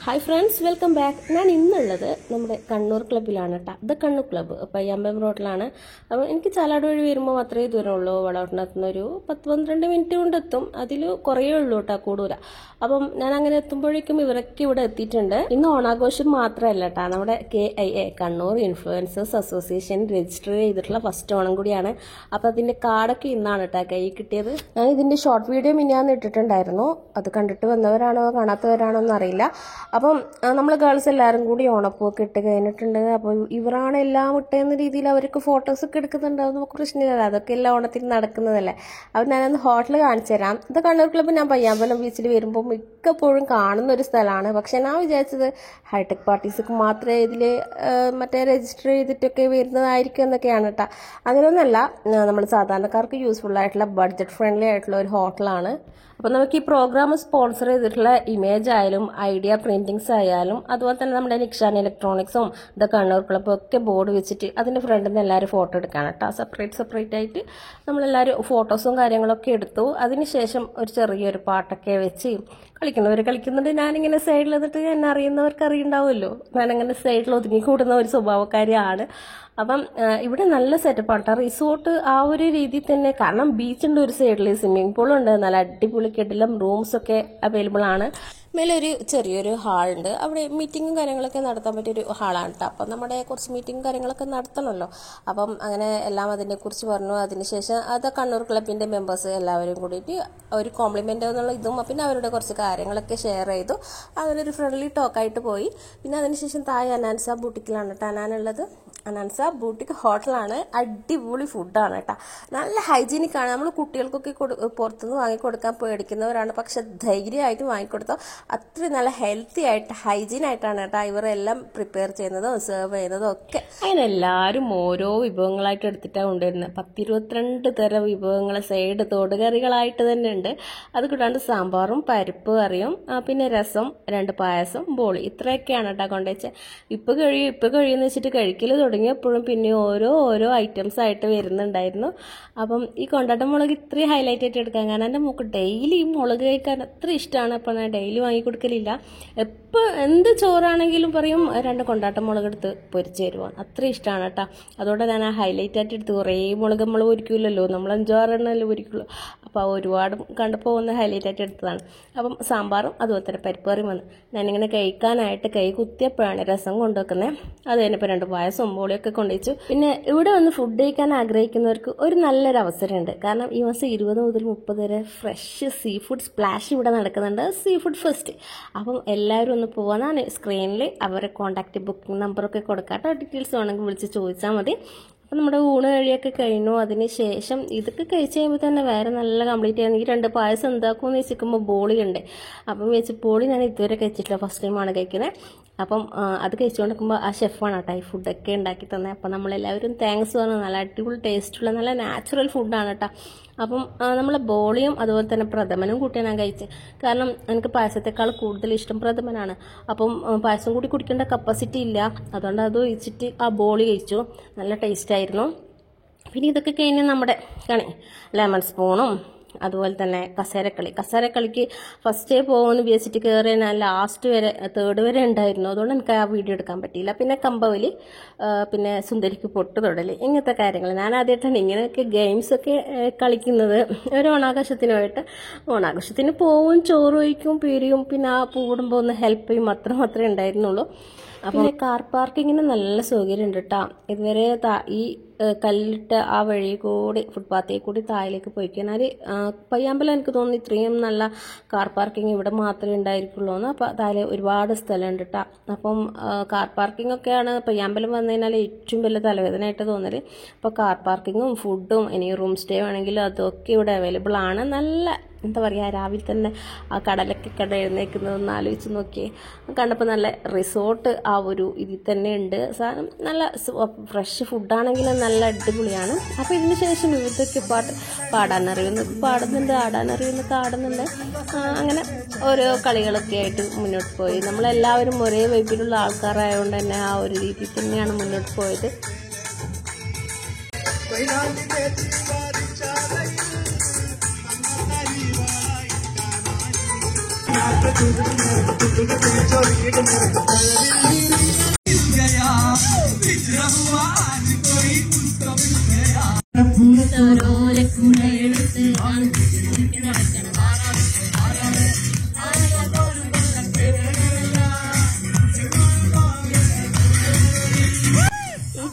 Hi friends, welcome back. ഞാൻ ഇന്നുള്ളത് നമ്മുടെ കണ്ണൂർ ക്ലബ്ബിലാണ് കേട്ടോ. ദ കണ്ണൂർ ക്ലബ്ബ് പയ്യാമ്പലം റോഡിലാണ്. അപ്പോൾ എനിക്ക് ചാലാട് വഴി വരുമ്പോൾ മാത്രമേ ദൂരമുള്ളൂ. വളവട്ടണത്തുനിന്ന് ഒരു 10-12 മിനിറ്റ് കൊണ്ട് എത്തും. അതിൽ കുറേ ഉള്ളൂ കേട്ടോ, കൂടൂല. അപ്പം ഞാൻ അങ്ങനെ എത്തുമ്പോഴേക്കും ഇവരൊക്കെ ഇവിടെ എത്തിയിട്ടുണ്ട്. ഇന്ന് ഓണാഘോഷം മാത്രമല്ല കേട്ടോ, നമ്മുടെ KIA Kannur influencers association register ചെയ്തിട്ടുള്ള ഫസ്റ്റ് ഓണം കൂടിയാണ്. അപ്പോൾ അതിൻ്റെ കാർഡൊക്കെ ഇന്നാണ് കേട്ടോ കയ്യിൽ കിട്ടിയത്. ഞാൻ ഇതിൻ്റെ ഷോർട്ട് വീഡിയോ മിനിയാന്ന് ഇട്ടിട്ടുണ്ടായിരുന്നു. അത് കണ്ടിട്ട് വന്നവരാണോ കാണാത്തവരാണോ എന്നറിയില്ല. അപ്പം നമ്മൾ ഗേൾസ് എല്ലാവരും കൂടി ഓണപ്പൂവൊക്കെ ഇട്ട് കഴിഞ്ഞിട്ടുണ്ട്. അപ്പോൾ ഇവരാണ് എല്ലാം ഇട്ടെന്ന രീതിയിൽ അവർക്ക് ഫോട്ടോസൊക്കെ എടുക്കുന്നുണ്ടാവും. നമുക്ക് പ്രശ്നമില്ല, അതൊക്കെ എല്ലാ ഓണത്തിന് നടക്കുന്നതല്ലേ. അപ്പോൾ ഞാനൊന്ന് ഹോട്ടൽ കാണിച്ചു തരാം. ഇത് കണ്ണൂർ ക്ലബ്ബ് ഞാൻ പയ്യാമ്പലം ബീച്ചിൽ വരുമ്പോൾ മിക്കപ്പോഴും കാണുന്ന ഒരു സ്ഥലമാണ്. പക്ഷെ ഞാൻ വിചാരിച്ചത് ഹൈടെക് പാർട്ടീസൊക്കെ മാത്രമേ ഇതിൽ മറ്റേ രജിസ്റ്റർ ചെയ്തിട്ടൊക്കെ വരുന്നതായിരിക്കും എന്നൊക്കെയാണ് കേട്ടോ. അങ്ങനെയൊന്നുമല്ല, നമ്മൾ സാധാരണക്കാർക്ക് യൂസ്ഫുൾ ആയിട്ടുള്ള ബഡ്ജറ്റ് ഫ്രണ്ട്ലി ആയിട്ടുള്ള ഒരു ഹോട്ടലാണ്. അപ്പോൾ നമുക്ക് ഈ പ്രോഗ്രാം സ്പോൺസർ ചെയ്തിട്ടുള്ള ഇമേജ് ആയാലും ഐഡിയ പ്രിന്റിങ്സ് ആയാലും അതുപോലെ തന്നെ നമ്മുടെ നിക്ഷാൻ ഇലക്ട്രോണിക്സും ദ കണ്ണൂർ ക്ലബ്ബും ഒക്കെ ബോർഡ് വെച്ചിട്ട് അതിൻ്റെ ഫ്രണ്ടിൽ നിന്ന് എല്ലാവരും ഫോട്ടോ എടുക്കാൻ കേട്ടോ. സെപ്പറേറ്റ് ആയിട്ട് നമ്മളെല്ലാവരും ഫോട്ടോസും കാര്യങ്ങളൊക്കെ എടുത്തു. അതിനുശേഷം ഒരു ചെറിയൊരു പാട്ടൊക്കെ വെച്ച് കളിക്കുന്നവർ കളിക്കുന്നുണ്ട്. ഞാനിങ്ങനെ സൈഡിൽ നിന്നിട്ട് എന്നെ അറിയുന്നവർക്ക് അറിയുണ്ടാവുമല്ലോ, ഞാനങ്ങനെ സൈഡിൽ ഒതുങ്ങി കൂടുന്ന ഒരു സ്വഭാവക്കാരിയാണ്. അപ്പം ഇവിടെ നല്ല സെറ്റപ്പാണ് കേട്ടോ. റിസോർട്ട് ആ ഒരു രീതിയിൽ തന്നെ, കാരണം ബീച്ചുണ്ട് ഒരു സൈഡിൽ, സ്വിമ്മിംഗ് പൂളുണ്ട്, നല്ല അടിപൊളി കിടിലം റൂംസൊക്കെ അവൈലബിൾ ആണ്. മേലെ ഒരു ചെറിയൊരു ഹാളുണ്ട്. അവിടെ മീറ്റിങ്ങും കാര്യങ്ങളൊക്കെ നടത്താൻ പറ്റിയൊരു ഹാളാണ് കേട്ടോ. അപ്പം നമ്മുടെ കുറച്ച് മീറ്റിങ്ങും കാര്യങ്ങളൊക്കെ നടത്തണമല്ലോ. അപ്പം അങ്ങനെ എല്ലാം അതിനെക്കുറിച്ച് പറഞ്ഞു. അതിനുശേഷം അത് കണ്ണൂർ ക്ലബിൻ്റെ മെമ്പേഴ്സ് എല്ലാവരും കൂടിയിട്ട് ഒരു കോംപ്ലിമെൻ്റ് എന്നുള്ള ഇതും പിന്നെ അവരുടെ കുറച്ച് കാര്യങ്ങളൊക്കെ ഷെയർ ചെയ്തു. അങ്ങനെ ഒരു ഫ്രണ്ട്ലി ടോക്കായിട്ട് പോയി. പിന്നെ അതിനുശേഷം താഴെ അനാൻസ ബൂട്ടിക്കിലാണ് കേട്ടോ അനാനുള്ളത്. അനാൻസ ബൂട്ടിക് ഹോട്ടലാണ്. അടിപൊളി ഫുഡാണ് കേട്ടോ. നല്ല ഹൈജീനിക് ആണ്. നമ്മൾ കുട്ടികൾക്കൊക്കെ പുറത്തുനിന്ന് വാങ്ങിക്കൊടുക്കാൻ പേടിക്കുന്നവരാണ്, പക്ഷെ ധൈര്യമായിട്ട് വാങ്ങിക്കൊടുത്തോ അത്രയും നല്ല ഹെൽത്തി ആയിട്ട് ഹൈജീൻ ആയിട്ടാണ് കേട്ടോ ഇവരെല്ലാം പ്രിപ്പയർ ചെയ്യുന്നതും സെർവ് ചെയ്യുന്നതും ഒക്കെ. അങ്ങനെ എല്ലാവരും ഓരോ വിഭവങ്ങളായിട്ട് എടുത്തിട്ടാണ് കൊണ്ടുവരുന്നത്. 10-22 തരം വിഭവങ്ങൾ സൈഡ് തോടുകറികളായിട്ട് തന്നെ ഉണ്ട്. അത് കൂടാണ്ട് സാമ്പാറും പരിപ്പ് കറിയും പിന്നെ രസം, 2 പായസം, ബോളി, ഇത്രയൊക്കെയാണ് കേട്ടോ കൊണ്ടുവച്ചത്. ഇപ്പം കഴിയുമെന്ന് വെച്ചിട്ട് കഴിക്കൽ തുടങ്ങിയപ്പോഴും പിന്നെ ഓരോ ഐറ്റംസ് ആയിട്ട് വരുന്നുണ്ടായിരുന്നു. അപ്പം ഈ കൊണ്ടാട്ട മുളക് ഇത്രയും ഹൈലൈറ്റ് ആയിട്ട് എടുക്കാൻ കാരണം എൻ്റെ മോൾക്ക് ഡെയിലി മുളക് കഴിക്കാൻ അത്ര ഇഷ്ടമാണ്. അപ്പോൾ ഞാൻ ഡെയിലി വാങ്ങിക്കൊടുക്കലില്ല. എപ്പോൾ എന്ത് ചോറാണെങ്കിലും പറയും 2 കൊണ്ടാട്ട മുളക് എടുത്ത് പൊരിച്ച് തരുവാൻ, അത്ര ഇഷ്ടമാണ് കേട്ടോ. അതുകൊണ്ട് ഞാൻ ആ ഹൈലൈറ്റ് ആയിട്ട് എടുത്ത്, കുറേ മുളക് നമ്മൾ പൊരിക്കില്ലല്ലോ, നമ്മൾ 5-6 എണ്ണമല്ലേ പൊരിക്കുള്ളൂ. അപ്പോൾ ഒരുപാട് കണ്ടപ്പോൾ ഒന്ന് ഹൈലൈറ്റ് ആയിട്ട് എടുത്തതാണ്. അപ്പം സാമ്പാറും അതുപോലെ തന്നെ പരിപ്പ് കറിയും വന്നു. ഞാനിങ്ങനെ കഴിക്കാനായിട്ട് കൈ കുത്തിയപ്പോഴാണ് രസം കൊണ്ടുവെക്കുന്നത്. അത് കഴിഞ്ഞപ്പോൾ 2 പായസവും ബോളിയൊക്കെ കൊണ്ടുവച്ചു. പിന്നെ ഇവിടെ വന്ന് ഫുഡ് കഴിക്കാൻ ആഗ്രഹിക്കുന്നവർക്ക് ഒരു നല്ലൊരു അവസരമുണ്ട്. കാരണം ഈ മാസം 20 മുതൽ 30 വരെ ഫ്രഷ് സീ ഫുഡ് സ്പ്ലാഷ് ഇവിടെ നടക്കുന്നുണ്ട്, സീ ഫുഡ് ഫെസ്റ്റ്. അപ്പം എല്ലാവരും ഒന്ന് പോകാനാണ്. സ്ക്രീനിൽ അവരെ കോൺടാക്റ്റ് ബുക്കിംഗ് നമ്പറൊക്കെ കൊടുക്കാട്ടോ. ഡീറ്റെയിൽസ് വേണമെങ്കിൽ വിളിച്ച് ചോദിച്ചാൽ മതി. അപ്പം നമ്മുടെ ഊണ് കഴിയൊക്കെ കഴിഞ്ഞു. അതിന് ശേഷം ഇതൊക്കെ കഴിച്ച് കഴിയുമ്പോൾ തന്നെ വേറെ നല്ല കംപ്ലീറ്റ് ആയിരുന്നു. ഈ 2 പായസം എന്താക്കുമെന്ന് വെച്ചിരിക്കുമ്പോൾ ബോളി ഉണ്ട്. അപ്പം വെച്ച് ബോളി ഞാൻ ഇതുവരെ കഴിച്ചിട്ടില്ല, ഫസ്റ്റ് ടൈമാണ് കഴിക്കുന്നത്. അപ്പം അത് കഴിച്ചുകൊണ്ടിരിക്കുമ്പോൾ ആ ഷെഫാണ് കേട്ടോ ഈ ഫുഡൊക്കെ ഉണ്ടാക്കി തന്നെ. അപ്പം നമ്മളെല്ലാവരും താങ്ക്സ് പറഞ്ഞു. നല്ല അടിപൊളി ടേസ്റ്റുള്ള നല്ല നാച്ചുറൽ ഫുഡാണ് കേട്ടോ. അപ്പം നമ്മൾ ബോളിയും അതുപോലെ തന്നെ പ്രഥമനും കൂട്ടിയാണ് ഞാൻ കഴിച്ചത്. കാരണം എനിക്ക് പായസത്തെക്കാൾ കൂടുതൽ ഇഷ്ടം പ്രഥമനാണ്. അപ്പം പായസം കൂടി കുടിക്കേണ്ട കപ്പാസിറ്റി ഇല്ല, അതുകൊണ്ട് അത് ഒഴിച്ചിട്ട് ആ ബോളി കഴിച്ചു. നല്ല ടേസ്റ്റായിരുന്നു. പിന്നെ ഇതൊക്കെ കഴിഞ്ഞ് നമ്മുടെ ലെമൺ സ്പൂണും അതുപോലെ തന്നെ കസേരക്കളിക്ക് ഫസ്റ്റേ പോകുമെന്ന് വിചാരിച്ചിട്ട് കയറിയ ഞാൻ ലാസ്റ്റ് വരെ 3rd വരെ ഉണ്ടായിരുന്നു. അതുകൊണ്ട് എനിക്ക് ആ വീഡിയോ എടുക്കാൻ പറ്റിയില്ല. പിന്നെ കമ്പവലി, പിന്നെ സുന്ദരിക്ക് പൊട്ട് തൊടൽ, ഇങ്ങനത്തെ കാര്യങ്ങൾ. ഞാൻ ആദ്യമായിട്ടാണ് ഇങ്ങനെയൊക്കെ ഗെയിംസൊക്കെ കളിക്കുന്നത്. ഒരു ഓണാഘോഷത്തിനുമായിട്ട് ഓണാഘോഷത്തിന് പോവും, ചോറ് വയ്ക്കും, പിരിയും, പിന്നെ ആ പൂടുമ്പോൾ ഒന്ന് ഹെൽപ്പ് ചെയ്യും, മാത്രമേ ഉണ്ടായിരുന്നുള്ളൂ. അപ്പം കാർ പാർക്കിങ്ങിന് നല്ല സൗകര്യം ഉണ്ട് കേട്ടോ. ഇതുവരെ ഈ കല്ലിട്ട ആ വഴി കൂടി ഫുട്പാത്തിൽ കൂടി താഴേക്ക് പോയി കഴിഞ്ഞാൽ പയ്യാമ്പലം എനിക്ക് തോന്നുന്നു ഇത്രയും നല്ല കാർ പാർക്കിംഗ് ഇവിടെ മാത്രമേ ഉണ്ടായിരിക്കുള്ളൂ എന്ന്. അപ്പോൾ താഴെ ഒരുപാട് സ്ഥലമുണ്ട് കേട്ടോ. അപ്പം കാർ പാർക്കിംഗ് ഒക്കെയാണ് പയ്യാമ്പലം വന്നു കഴിഞ്ഞാൽ ഏറ്റവും വലിയ തലവേദനയായിട്ട് തോന്നൽ. അപ്പോൾ കാർ പാർക്കിങ്ങും ഫുഡും ഇനി റൂം സ്റ്റേ വേണമെങ്കിലും അതൊക്കെ ഇവിടെ അവൈലബിൾ ആണ്. നല്ല എന്താ പറയുക, രാവിലെ തന്നെ ആ കടലൊക്കെ എഴുന്നേക്കുന്നതൊന്ന് ആലോചിച്ച് നോക്കിയേ. കണ്ടപ്പോൾ നല്ല റിസോർട്ട് ആ ഒരു ഇതിൽ തന്നെ ഉണ്ട്. സാധനം നല്ല ഫ്രഷ് ഫുഡാണെങ്കിലും നല്ല അടിപൊളിയാണ്. അപ്പോൾ ഇതിന് ശേഷം ഇതൊക്കെ പാടാനറിയുന്നൊക്കെ പാടുന്നുണ്ട്, ആടാനറിയുന്നൊക്കെ ആടുന്നുണ്ട്. അങ്ങനെ ഓരോ കളികളൊക്കെ ആയിട്ട് മുന്നോട്ട് പോയി. നമ്മളെല്ലാവരും ഒരേ വൈപ്പിലുള്ള ആൾക്കാരായതുകൊണ്ട് തന്നെ ആ ഒരു രീതിയിൽ തന്നെയാണ് മുന്നോട്ട് പോയത്.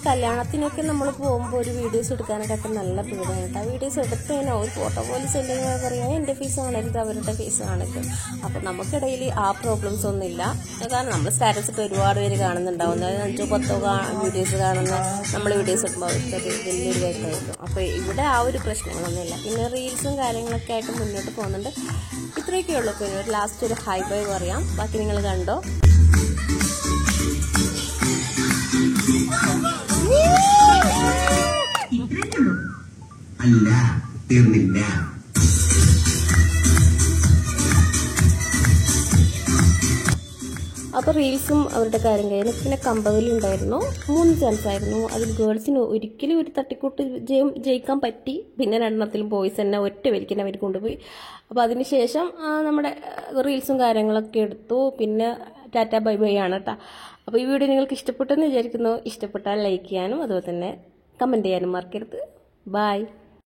കല്യാണത്തിനൊക്കെ നമ്മൾ പോകുമ്പോൾ ഒരു വീഡിയോസ് എടുക്കാനായിട്ടൊക്കെ നല്ല പേടിയാണ് കേട്ടോ. വീഡിയോസ് എടുത്ത് കഴിഞ്ഞാൽ ഒരു ഫോട്ടോ പോലും സെൻഡ് ചെയ്യുമ്പോൾ പറയാം എൻ്റെ ഫേസ് കാണരുത് അവരുടെ ഫേസ് കാണരുത്. അപ്പോൾ നമുക്കിടയിൽ ആ പ്രോബ്ലംസ് ഒന്നുമില്ല. കാരണം നമ്മൾ സ്റ്റാറ്റസ് ഇപ്പോൾ ഒരുപാട് പേര് കാണുന്നുണ്ടാവും. 5-10 വീഡിയോസ് കാണുന്ന നമ്മൾ വീഡിയോസ് ഇടുമ്പോൾ അവർക്കത് വലിയൊരു കാര്യമായിരിക്കും. അപ്പോൾ ഇവിടെ ആ ഒരു പ്രശ്നങ്ങളൊന്നുമില്ല. പിന്നെ റീൽസും കാര്യങ്ങളൊക്കെ ആയിട്ട് മുന്നോട്ട് പോകുന്നുണ്ട്. ഇത്രയൊക്കെ ഉള്ളൂ. പിന്നെ ഒരു ലാസ്റ്റ് ഒരു ഹൈ ബൈ പറയാം. ബാക്കി നിങ്ങൾ കണ്ടോ. അല്ല, തീർന്നില്ല. അപ്പോൾ റീൽസും അവരുടെ കാര്യം കഴിഞ്ഞു. പിന്നെ കമ്പവലിയുണ്ടായിരുന്നു. 3 ചാൻസ് ആയിരുന്നു. അതിൽ ഗേൾസിന് ഒരിക്കലും ഒരു തട്ടിക്കൂട്ട് ജയിക്കാൻ പറ്റി. പിന്നെ 2 ബോയ്സ് തന്നെ ഒറ്റ വലിക്കാൻ അവർ കൊണ്ടുപോയി. അപ്പോൾ അതിനുശേഷം നമ്മുടെ റീൽസും കാര്യങ്ങളൊക്കെ എടുത്തു. പിന്നെ ടാറ്റ ബൈ ബൈ ആണ് കേട്ടോ. അപ്പോൾ ഈ വീഡിയോ നിങ്ങൾക്ക് ഇഷ്ടപ്പെട്ടെന്ന് വിചാരിക്കുന്നു. ഇഷ്ടപ്പെട്ടാൽ ലൈക്ക് ചെയ്യാനും അതുപോലെ തന്നെ കമൻറ്റ് ചെയ്യാനും മറക്കരുത്. ബൈ.